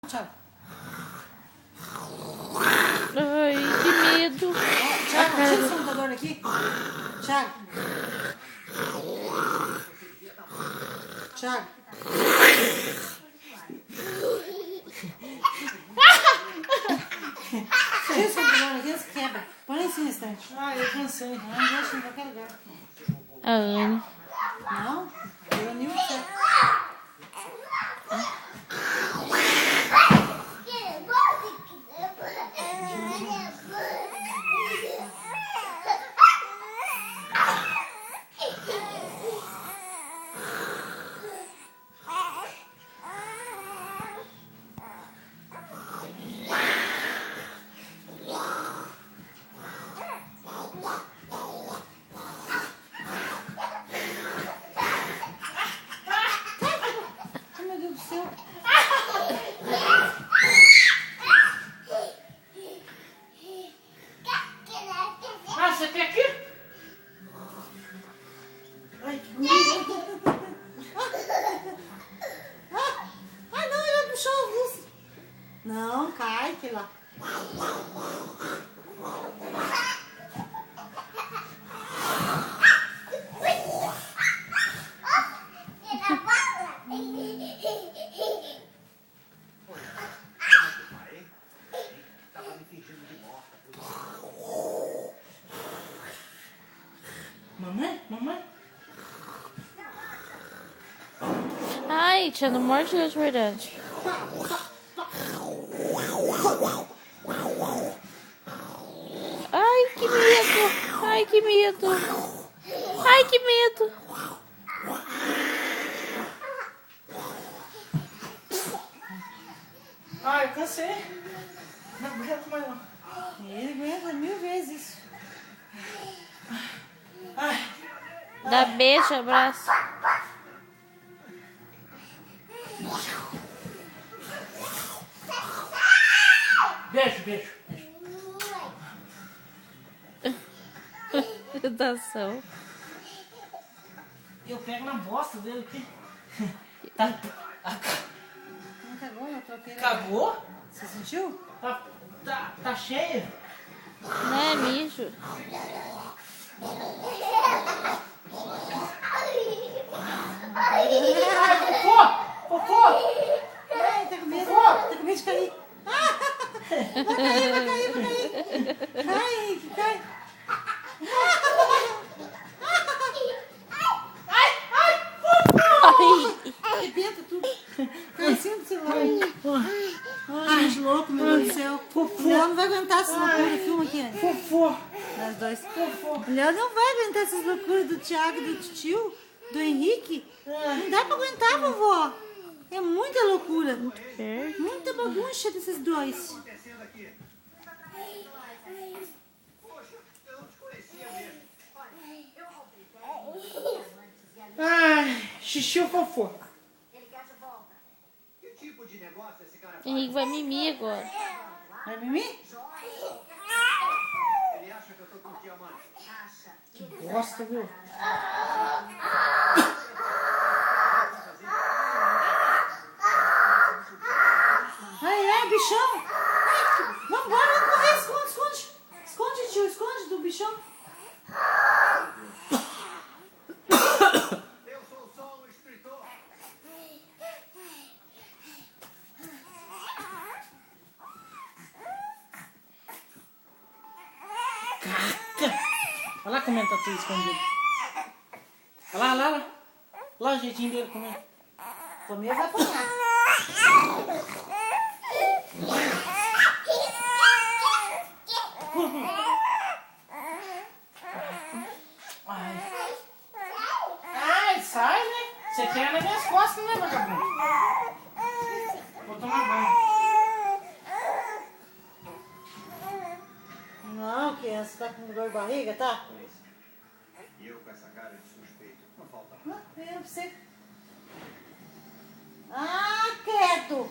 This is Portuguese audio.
Thiago. Ai, que medo. Thiago, tira esse computador aqui. Thiago. Thiago. Tira esse computador aqui, você quebra. Põe lá em cima no estante. Ah, eu cansei. Não deixa em qualquer lugar. A Anne. Não? Eu nem o certo. Meu Deus do céu. Ah, você quer aqui? Ai, que bonito. Ah, não, ele vai puxar a luz. Não, cai, que lá. Mamãe? Mamãe? Ai, tia, não morde eu de verdade. Ai, que medo. Ai, que medo. Ai, que medo. Ah, eu cansei. Não aguento mais não. Ele aguenta 1000 vezes isso. Ai, Dá beijo, abraço. beijo, beijo. Redação. Eu pego na bosta dele aqui. Tá, Não cagou na troqueira? cagou? Você sentiu? Tá cheio? Né, mijo? Cocô! Ai, tá com medo. Tá com medo de cair. Vai cair, vai cair, vai cair. Cai, Henrique, cai. Ai, Arrebenta tudo. Cai em cima do celular. Ai, gente, louco, meu Deus do céu. O Léo não vai aguentar essas loucuras. Filma aqui, Anne. Fofô! Nós dois. O Léo não vai aguentar essas loucuras do Thiago, do tio, do Henrique. Não dá pra aguentar, vovó. É muita loucura. Muita bagunça desses dois. Ai, xixi ou fofô? Henrique vai mimir agora. Vai mimir? Que bosta, viu? Ai, bichão. Ai, vambora, vamos correr. Esconde, esconde. Esconde, tio, esconde do bichão. Eu sou só um escritor. Caca! Olha lá como ele tá tudo escondido. Olha lá, olha lá. Lá o jeitinho dele comer. Comer vai apanhar. Ai, sai, né? Você quer nas minhas costas, né, vagabundo? Vou tomar banho. Não, criança, tá com dor de barriga, tá? E eu com essa cara de suspeito. Não falta mais. Não, vem pra você. Ah, credo!